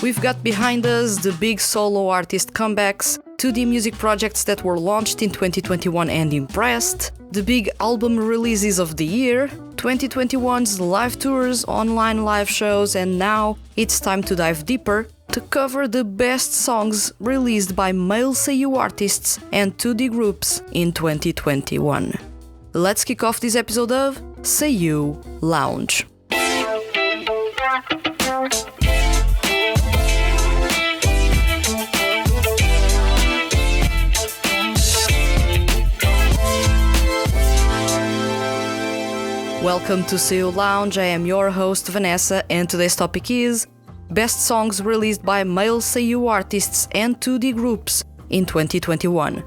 We've got behind us the big solo artist comebacks, 2D music projects that were launched in 2021 and impressed, the big album releases of the year, 2021's live tours, online live shows, and now it's time to dive deeper to cover the best songs released by male seiyuu artists and 2D groups in 2021. Let's kick off this episode of Seiyuu Lounge. Welcome to Seiyuu Lounge, I am your host Vanessa, and today's topic is Best Songs Released by Male Seiyuu Artists and 2D Groups in 2021.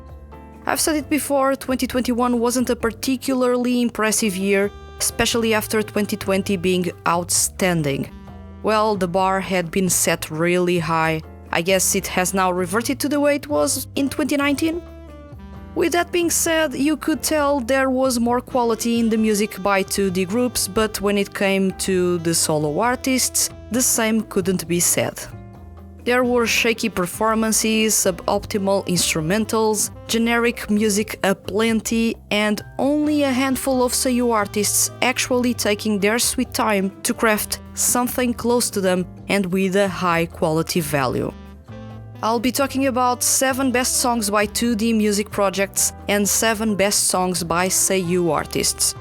I've said it before, 2021 wasn't a particularly impressive year, especially after 2020 being outstanding. Well, the bar had been set really high. I guess it has now reverted to the way it was in 2019? With that being said, you could tell there was more quality in the music by 2D groups, but when it came to the solo artists, the same couldn't be said. There were shaky performances, suboptimal instrumentals, generic music aplenty, and only a handful of seiyuu artists actually taking their sweet time to craft something close to them and with a high quality value. I'll be talking about 7 best songs by 2D music projects and 7 best songs by seiyuu artists.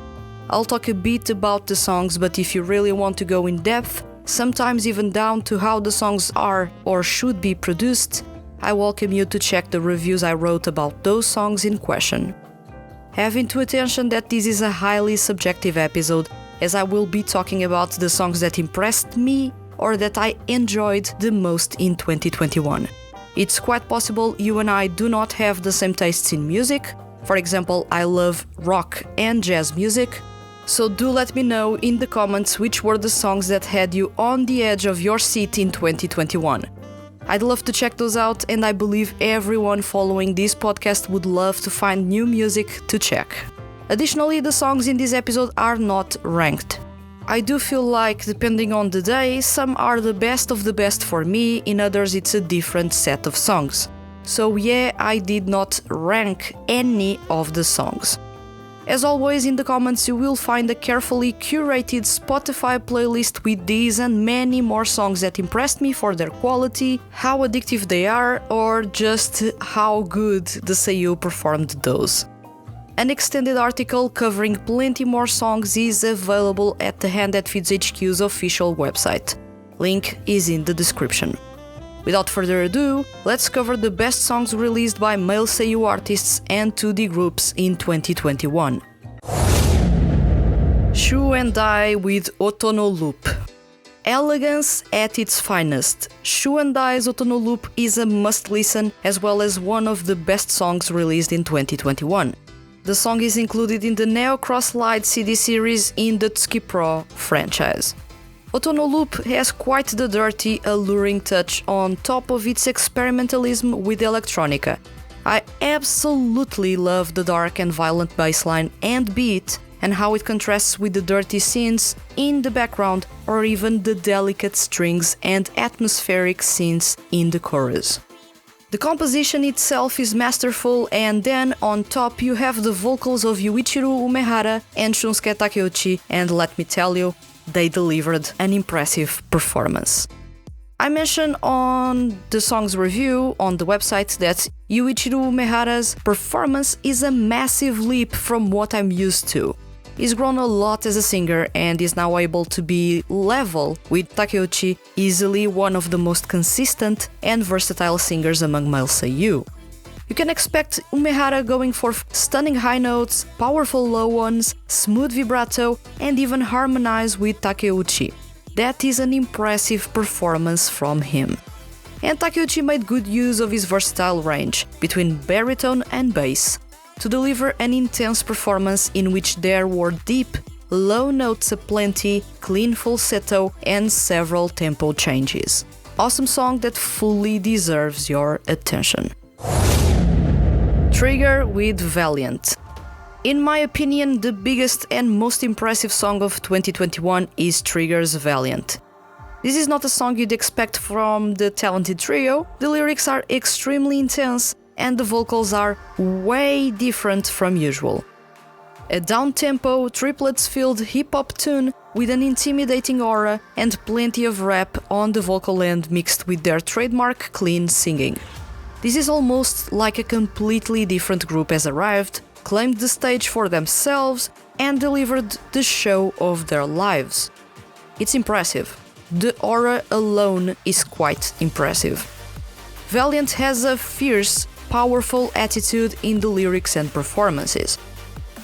I'll talk a bit about the songs, but if you really want to go in depth, sometimes even down to how the songs are or should be produced, I welcome you to check the reviews I wrote about those songs in question. Have into attention that this is a highly subjective episode, as I will be talking about the songs that impressed me or that I enjoyed the most in 2021. It's quite possible you and I do not have the same tastes in music. For example, I love rock and jazz music. So do let me know in the comments which were the songs that had you on the edge of your seat in 2021. I'd love to check those out, and I believe everyone following this podcast would love to find new music to check. Additionally, the songs in this episode are not ranked. I do feel like, depending on the day, some are the best of the best for me, in others it's a different set of songs. So yeah, I did not rank any of the songs. As always, in the comments you will find a carefully curated Spotify playlist with these and many more songs that impressed me for their quality, how addictive they are, or just how good the seiyuu performed those. An extended article covering plenty more songs is available at the Hand That Feeds HQ's official website. Link is in the description. Without further ado, let's cover the best songs released by male seiyuu artists and 2D groups in 2021. Shu and I with Otono Loop. Elegance at its finest, Shu and I's Otono Loop is a must-listen as well as one of the best songs released in 2021. The song is included in the Neo Cross Light CD series in the Tsuki Pro franchise. Otono Loop has quite the dirty, alluring touch on top of its experimentalism with electronica. I absolutely love the dark and violent bassline and beat, and how it contrasts with the dirty scenes in the background or even the delicate strings and atmospheric scenes in the chorus. The composition itself is masterful, and then on top you have the vocals of Yuichiro Umehara and Shunsuke Takeuchi, and let me tell you, they delivered an impressive performance. I mentioned on the song's review on the website that Yuichiro Umehara's performance is a massive leap from what I'm used to. He's grown a lot as a singer and is now able to be level with Takeuchi, easily one of the most consistent and versatile singers among male seiyuu. You can expect Umehara going for stunning high notes, powerful low ones, smooth vibrato, and even harmonize with Takeuchi. That is an impressive performance from him. And Takeuchi made good use of his versatile range between baritone and bass to deliver an intense performance in which there were deep, low notes aplenty, clean falsetto, and several tempo changes. Awesome song that fully deserves your attention. Trigger with Valiant. In my opinion, the biggest and most impressive song of 2021 is Trigger's Valiant. This is not a song you'd expect from the talented trio. The lyrics are extremely intense and the vocals are way different from usual. A down-tempo, triplets-filled hip-hop tune with an intimidating aura and plenty of rap on the vocal end mixed with their trademark clean singing. This is almost like a completely different group has arrived, claimed the stage for themselves, and delivered the show of their lives. It's impressive. The aura alone is quite impressive. Valiant has a fierce, powerful attitude in the lyrics and performances.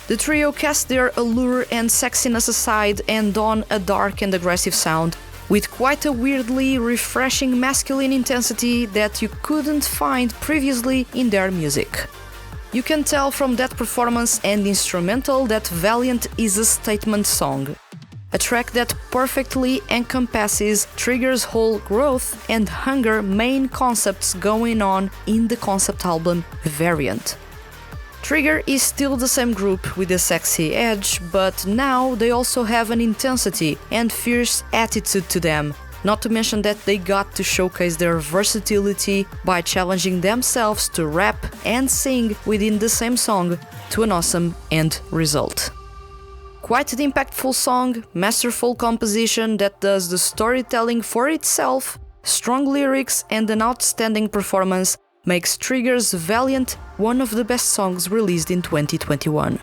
The trio cast their allure and sexiness aside and don a dark and aggressive sound with quite a weirdly refreshing masculine intensity that you couldn't find previously in their music. You can tell from that performance and instrumental that Valiant is a statement song. A track that perfectly encompasses Trigger's whole growth and hunger main concepts going on in the concept album Variant. Trigger is still the same group with a sexy edge, but now they also have an intensity and fierce attitude to them, not to mention that they got to showcase their versatility by challenging themselves to rap and sing within the same song to an awesome end result. Quite the impactful song, masterful composition that does the storytelling for itself, strong lyrics and an outstanding performance makes Trigger's Valiant one of the best songs released in 2021.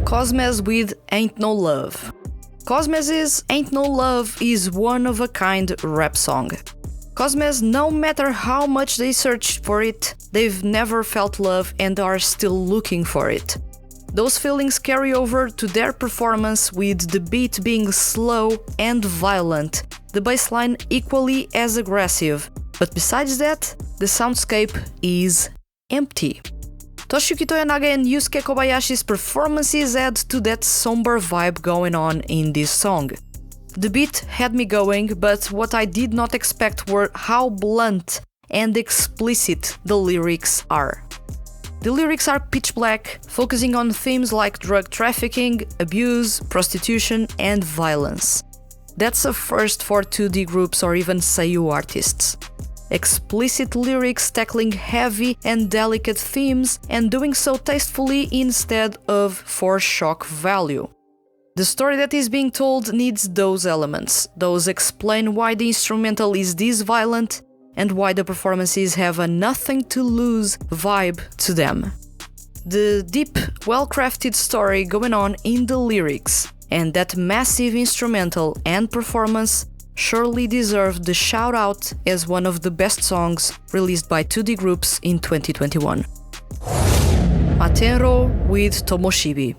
Cosmez with Ain't No Love. Cosmez's Ain't No Love is one-of-a-kind rap song. Cosmez, no matter how much they searched for it, they've never felt love and are still looking for it. Those feelings carry over to their performance with the beat being slow and violent, the bassline equally as aggressive, but besides that, the soundscape is empty. Toshiyuki Toyonaga and Yusuke Kobayashi's performances add to that somber vibe going on in this song. The beat had me going, but what I did not expect were how blunt and explicit the lyrics are. The lyrics are pitch black, focusing on themes like drug trafficking, abuse, prostitution, and violence. That's a first for 2D groups or even Seiyu artists. Explicit lyrics tackling heavy and delicate themes and doing so tastefully instead of for shock value. The story that is being told needs those elements. Those explain why the instrumental is this violent and why the performances have a nothing to lose vibe to them. The deep, well-crafted story going on in the lyrics and that massive instrumental and performance surely deserve the shout-out as one of the best songs released by 2D groups in 2021. Matenro with Tomoshibi.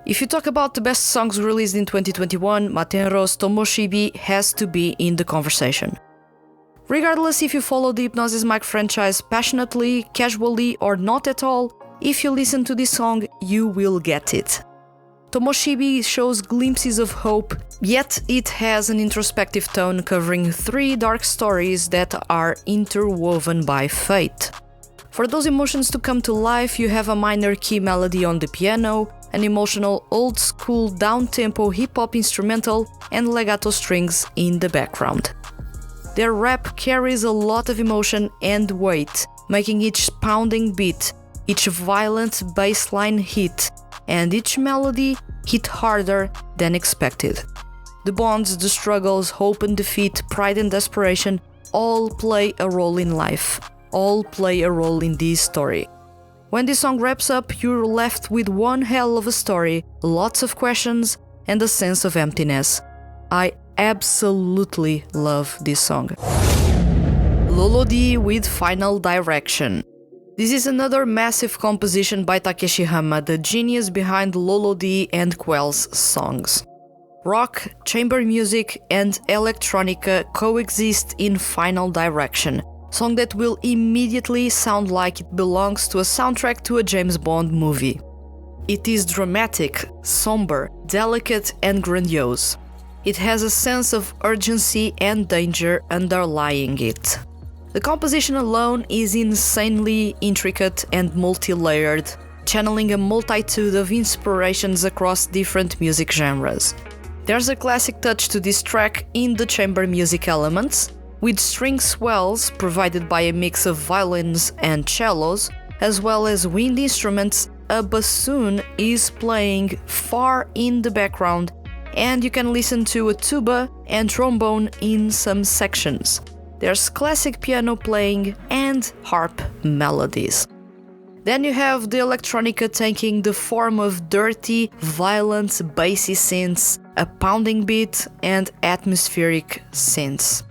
If you talk about the best songs released in 2021, Matenro's Tomoshibi has to be in the conversation. Regardless if you follow the Hypnosis Mic franchise passionately, casually, or not at all, if you listen to this song, you will get it. Tomoshibi shows glimpses of hope, yet it has an introspective tone covering 3 dark stories that are interwoven by fate. For those emotions to come to life, you have a minor key melody on the piano, an emotional old-school down-tempo hip-hop instrumental, and legato strings in the background. Their rap carries a lot of emotion and weight, making each pounding beat, each violent bassline hit, and each melody hit harder than expected. The bonds, the struggles, hope and defeat, pride and desperation all play a role in life, all play a role in this story. When this song wraps up, you're left with one hell of a story, lots of questions, and a sense of emptiness. I absolutely love this song. Lolo-D with Final Direction. This is another massive composition by Takeshi Hama, the genius behind Lolo-D and Quell's songs. Rock, chamber music, and electronica coexist in Final Direction, song that will immediately sound like it belongs to a soundtrack to a James Bond movie. It is dramatic, somber, delicate, and grandiose. It has a sense of urgency and danger underlying it. The composition alone is insanely intricate and multi-layered, channeling a multitude of inspirations across different music genres. There's a classic touch to this track in the chamber music elements, with string swells provided by a mix of violins and cellos, as well as wind instruments. A bassoon is playing far in the background, and you can listen to a tuba and trombone in some sections. There's classic piano playing and harp melodies. Then you have the electronica taking the form of dirty, violent, bassy synths, a pounding beat, and atmospheric synths.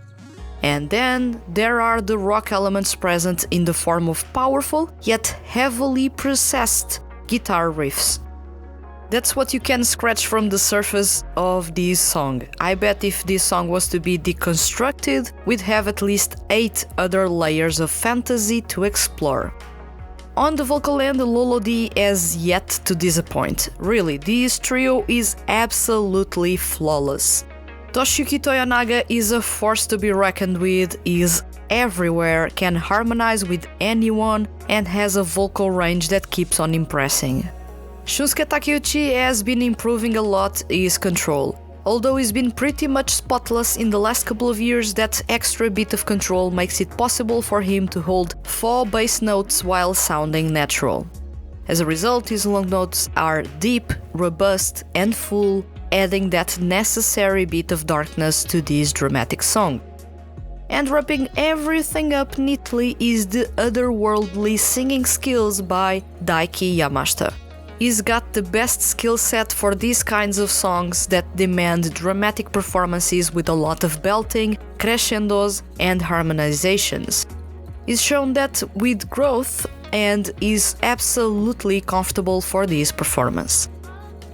And then there are the rock elements present in the form of powerful yet heavily processed guitar riffs. That's what you can scratch from the surface of this song. I bet if this song was to be deconstructed, we'd have at least 8 other layers of fantasy to explore. On the vocal end, Lolo D has yet to disappoint. Really, this trio is absolutely flawless. Toshiyuki Toyonaga is a force to be reckoned with, is everywhere, can harmonize with anyone, and has a vocal range that keeps on impressing. Shunsuke Takeuchi has been improving a lot his control. Although he's been pretty much spotless in the last couple of years, that extra bit of control makes it possible for him to hold 4 bass notes while sounding natural. As a result, his long notes are deep, robust, and full, adding that necessary bit of darkness to this dramatic song. And wrapping everything up neatly is the otherworldly singing skills by Daiki Yamashita. He's got the best skill set for these kinds of songs that demand dramatic performances with a lot of belting, crescendos, and harmonizations. He's shown that with growth and is absolutely comfortable for this performance.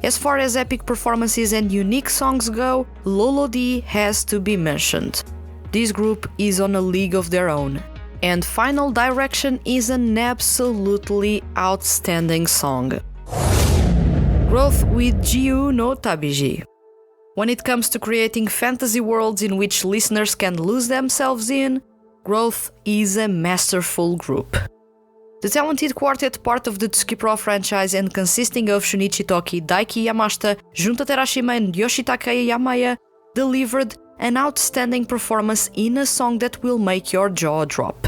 As far as epic performances and unique songs go, Lolo D has to be mentioned. This group is on a league of their own. And Final Direction is an absolutely outstanding song. Growth with Jiu no Tabiji. When it comes to creating fantasy worlds in which listeners can lose themselves in, Growth is a masterful group. The talented quartet, part of the Tsukipro franchise and consisting of Shunichi Toki, Daiki Yamashita, Junta Terashima and Yoshitaka Yamaya, delivered an outstanding performance in a song that will make your jaw drop.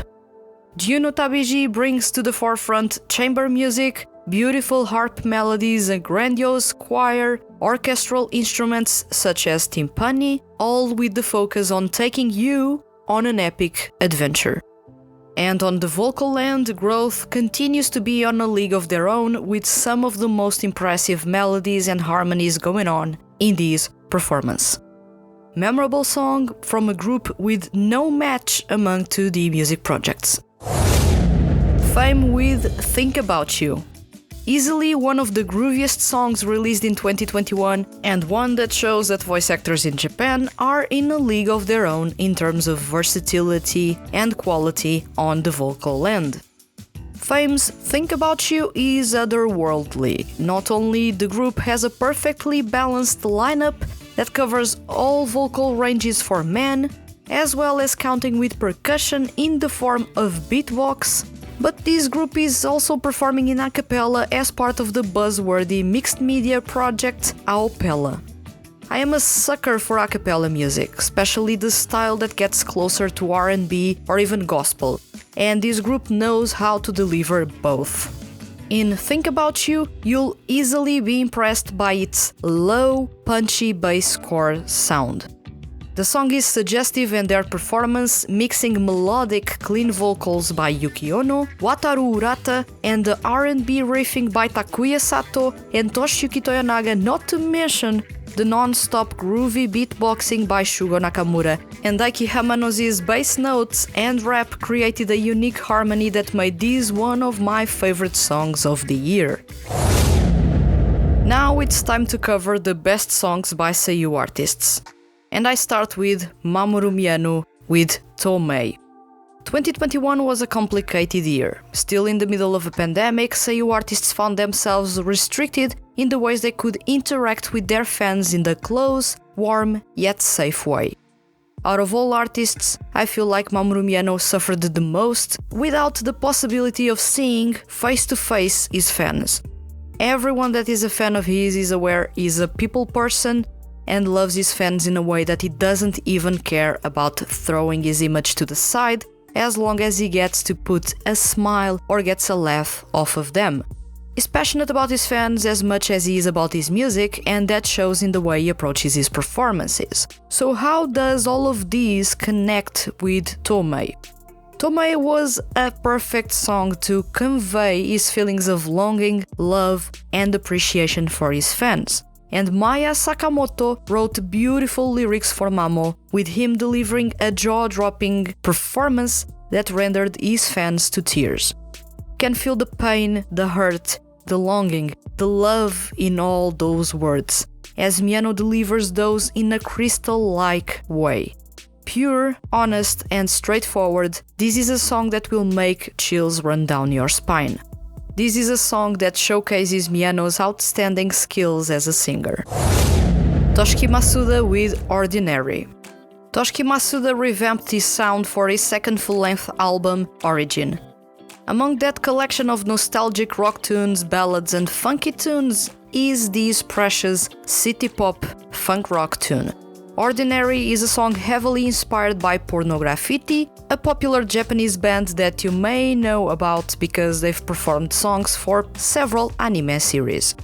Jiu no Tabiji brings to the forefront chamber music, beautiful harp melodies, a grandiose choir, orchestral instruments such as timpani, all with the focus on taking you on an epic adventure. And on the vocal end, Growth continues to be on a league of their own, with some of the most impressive melodies and harmonies going on in this performance. Memorable song from a group with no match among 2D music projects. Fame with Think About You. Easily one of the grooviest songs released in 2021, and one that shows that voice actors in Japan are in a league of their own in terms of versatility and quality on the vocal end. Fame's Think About You is otherworldly. Not only the group has a perfectly balanced lineup that covers all vocal ranges for men, as well as counting with percussion in the form of beatbox, but this group is also performing in a cappella as part of the buzzworthy mixed media project Aopella. I am a sucker for a cappella music, especially the style that gets closer to R&B or even gospel, and this group knows how to deliver both. In Think About You, you'll easily be impressed by its low, punchy bass core sound. The song is suggestive and their performance, mixing melodic, clean vocals by Yuki Ono, Wataru Urata, and the R&B riffing by Takuya Sato and Toshiyuki Toyonaga, not to mention the non-stop groovy beatboxing by Shugo Nakamura, and Daiki Hamanosi's bass notes and rap created a unique harmony that made this one of my favorite songs of the year. Now it's time to cover the best songs by Seiyu artists. And I start with Mamoru Miyano with Tomei. 2021 was a complicated year. Still in the middle of a pandemic, Seiyu artists found themselves restricted in the ways they could interact with their fans in the close, warm, yet safe way. Out of all artists, I feel like Mamoru Miyano suffered the most without the possibility of seeing face-to-face his fans. Everyone that is a fan of his is aware he's a people person, and loves his fans in a way that he doesn't even care about throwing his image to the side as long as he gets to put a smile or gets a laugh off of them. He's passionate about his fans as much as he is about his music, and that shows in the way he approaches his performances. So how does all of these connect with Tomei? Tomei was a perfect song to convey his feelings of longing, love, and appreciation for his fans. And Maya Sakamoto wrote beautiful lyrics for Mamo, with him delivering a jaw-dropping performance that rendered his fans to tears. You can feel the pain, the hurt, the longing, the love in all those words, as Miyano delivers those in a crystal-like way. Pure, honest, and straightforward, this is a song that will make chills run down your spine. This is a song that showcases Miyano's outstanding skills as a singer. Toshiki Masuda with Ordinary. Toshiki Masuda revamped his sound for his second full-length album, Origin. Among that collection of nostalgic rock tunes, ballads, and funky tunes is this precious city-pop funk rock tune. Ordinary is a song heavily inspired by Pornograffitti, a popular Japanese band that you may know about because they've performed songs for several anime series.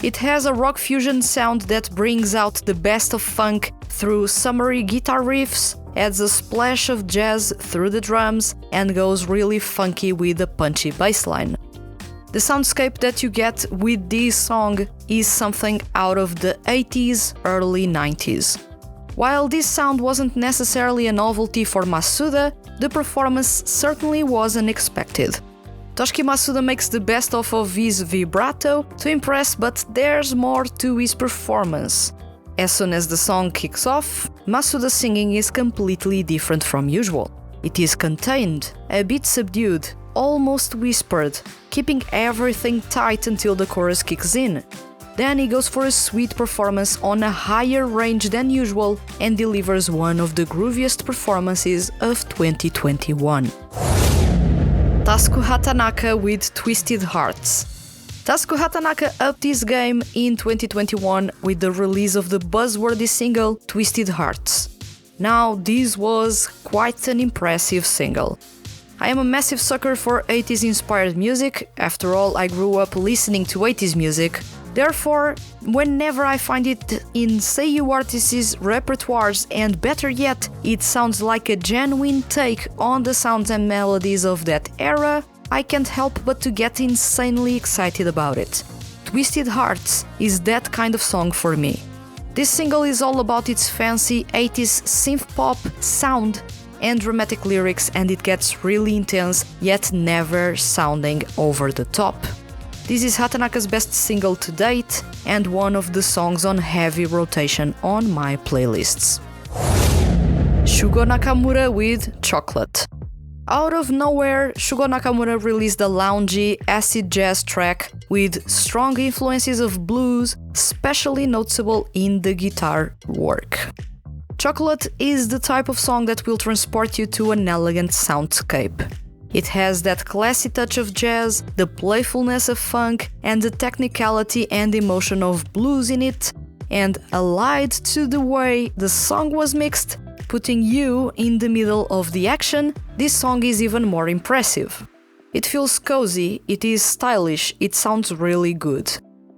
It has a rock fusion sound that brings out the best of funk through summery guitar riffs, adds a splash of jazz through the drums, and goes really funky with a punchy bassline. The soundscape that you get with this song is something out of the 80s, early 90s. While this sound wasn't necessarily a novelty for Masuda, the performance certainly was unexpected. Toshiki Masuda makes the best of his vibrato to impress, but there's more to his performance. As soon as the song kicks off, Masuda's singing is completely different from usual. It is contained, a bit subdued, almost whispered, keeping everything tight until the chorus kicks in. Then he goes for a sweet performance on a higher range than usual and delivers one of the grooviest performances of 2021. Tasuku Hatanaka with Twisted Hearts. Tasuku Hatanaka upped his game in 2021 with the release of the buzzworthy single Twisted Hearts. Now, this was quite an impressive single. I am a massive sucker for 80s inspired music. After all, I grew up listening to 80s music. Therefore, whenever I find it in Seiyu artists' repertoires, and better yet, it sounds like a genuine take on the sounds and melodies of that era, I can't help but to get insanely excited about it. Twisted Hearts is that kind of song for me. This single is all about its fancy 80s synth-pop sound and dramatic lyrics, and it gets really intense, yet never sounding over the top. This is Hatanaka's best single to date, and one of the songs on heavy rotation on my playlists. Shugo Nakamura with Chocolate. Out of nowhere, Shugo Nakamura released a loungy, acid jazz track with strong influences of blues, especially noticeable in the guitar work. Chocolate is the type of song that will transport you to an elegant soundscape. It has that classy touch of jazz, the playfulness of funk, and the technicality and emotion of blues in it, and allied to the way the song was mixed, putting you in the middle of the action, this song is even more impressive. It feels cozy, it is stylish, it sounds really good.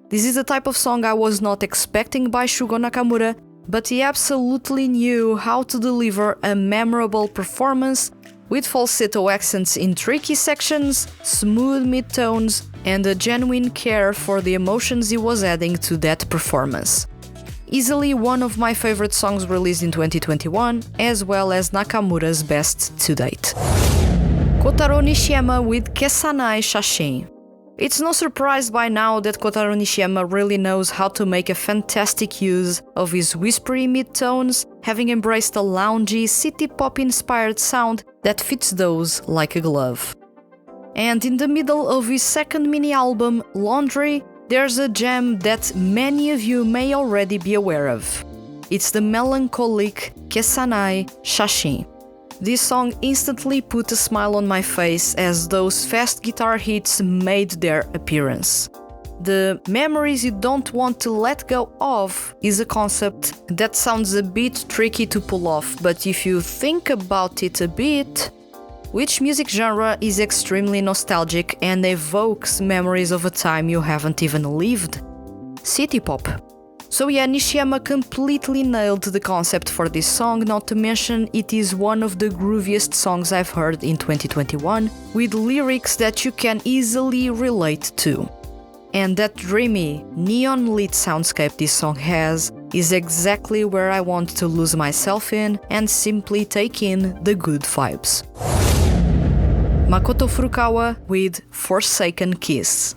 This is the type of song I was not expecting by Shugo Nakamura, but he absolutely knew how to deliver a memorable performance with falsetto accents in tricky sections, smooth mid-tones, and a genuine care for the emotions he was adding to that performance. Easily one of my favorite songs released in 2021, as well as Nakamura's best to date. Kotaro Nishiyama with Kessanai Shashin. It's no surprise by now that Kotaro Nishiyama really knows how to make a fantastic use of his whispery mid-tones, having embraced a loungy, city-pop inspired sound that fits those like a glove. And in the middle of his second mini-album, Laundry, there's a gem that many of you may already be aware of. It's the melancholic Kessanai Shashin. This song instantly put a smile on my face as those fast guitar hits made their appearance. The memories you don't want to let go of is a concept that sounds a bit tricky to pull off, but if you think about it a bit, which music genre is extremely nostalgic and evokes memories of a time you haven't even lived? City pop. So yeah, Nishiyama completely nailed the concept for this song, not to mention it is one of the grooviest songs I've heard in 2021, with lyrics that you can easily relate to. And that dreamy, neon-lit soundscape this song has is exactly where I want to lose myself in and simply take in the good vibes. Makoto Furukawa with Forsaken Kiss.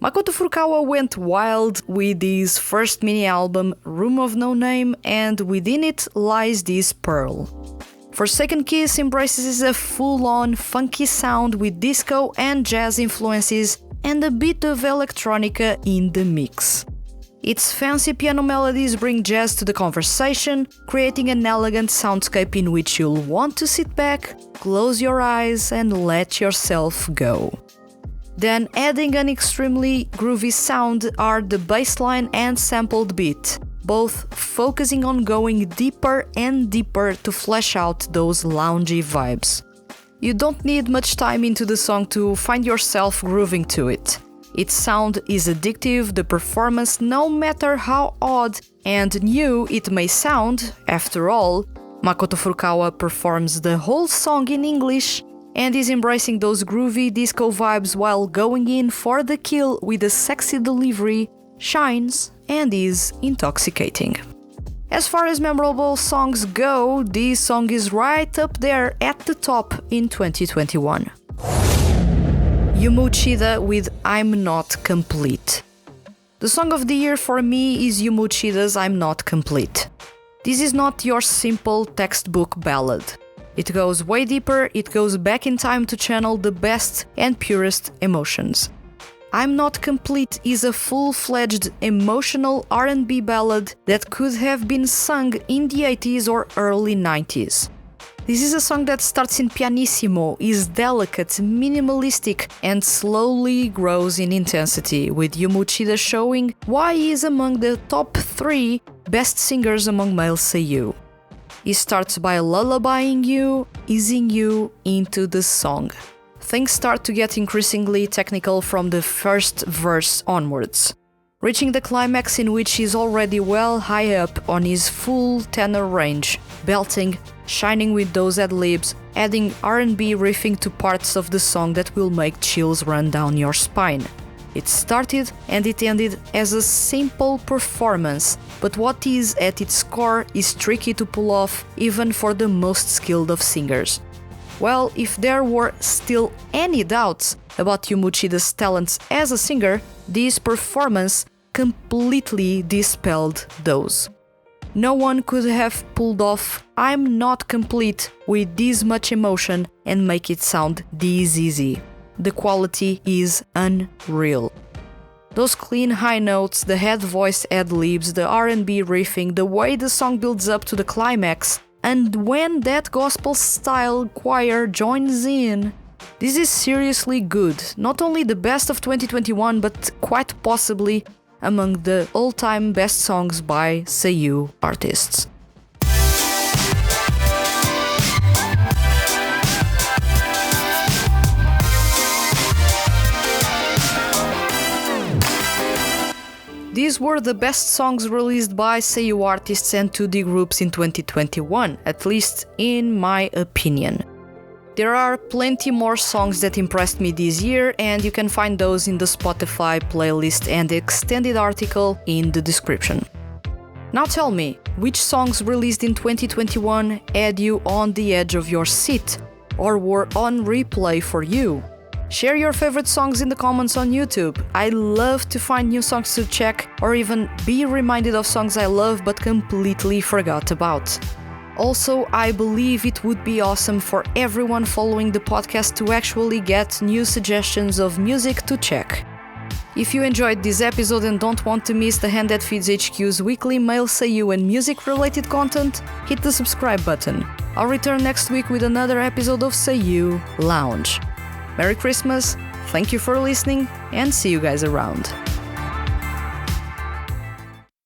Makoto Furukawa went wild with his first mini-album Room of No Name, and within it lies this pearl. Forsaken Kiss embraces a full-on funky sound with disco and jazz influences and a bit of electronica in the mix. Its fancy piano melodies bring jazz to the conversation, creating an elegant soundscape in which you'll want to sit back, close your eyes and let yourself go. Then adding an extremely groovy sound are the bassline and sampled beat, both focusing on going deeper and deeper to flesh out those loungy vibes. You don't need much time into the song to find yourself grooving to it. Its sound is addictive, the performance, no matter how odd and new it may sound, after all, Makoto Furukawa performs the whole song in English and is embracing those groovy disco vibes while going in for the kill with a sexy delivery, shines, and is intoxicating. As far as memorable songs go, this song is right up there at the top in 2021. Yumu Uchida with I'm Not Complete. The song of the year for me is Yumu Uchida's I'm Not Complete. This is not your simple textbook ballad. It goes way deeper, it goes back in time to channel the best and purest emotions. I'm Not Complete is a full-fledged emotional R&B ballad that could have been sung in the 80s or early 90s. This is a song that starts in pianissimo, is delicate, minimalistic, and slowly grows in intensity, with Yumu Uchida showing why he is among the top 3 best singers among male seiyuu. He starts by lullabying you, easing you into the song. Things start to get increasingly technical from the first verse onwards, reaching the climax in which he's already well high up on his full tenor range, belting, shining with those ad-libs, adding R&B riffing to parts of the song that will make chills run down your spine. It started and it ended as a simple performance, but what is at its core is tricky to pull off even for the most skilled of singers. Well, if there were still any doubts about Yumu Uchida's talents as a singer, this performance completely dispelled those. No one could have pulled off I'm Not Complete with this much emotion and make it sound this easy. The quality is unreal. Those clean high notes, the head voice ad-libs, the R&B riffing, the way the song builds up to the climax, and when that gospel-style choir joins in, this is seriously good. Not only the best of 2021, but quite possibly among the all-time best songs by seiyuu artists. These were the best songs released by seiyuu artists and 2D groups in 2021, at least in my opinion. There are plenty more songs that impressed me this year, and you can find those in the Spotify playlist and the extended article in the description. Now tell me, which songs released in 2021 had you on the edge of your seat, or were on replay for you? Share your favorite songs in the comments on YouTube. I love to find new songs to check or even be reminded of songs I love but completely forgot about. Also, I believe it would be awesome for everyone following the podcast to actually get new suggestions of music to check. If you enjoyed this episode and don't want to miss the Hand That Feeds HQ's weekly male seiyuu and music-related content, hit the subscribe button. I'll return next week with another episode of Seiyuu Lounge. Merry Christmas, thank you for listening, and see you guys around.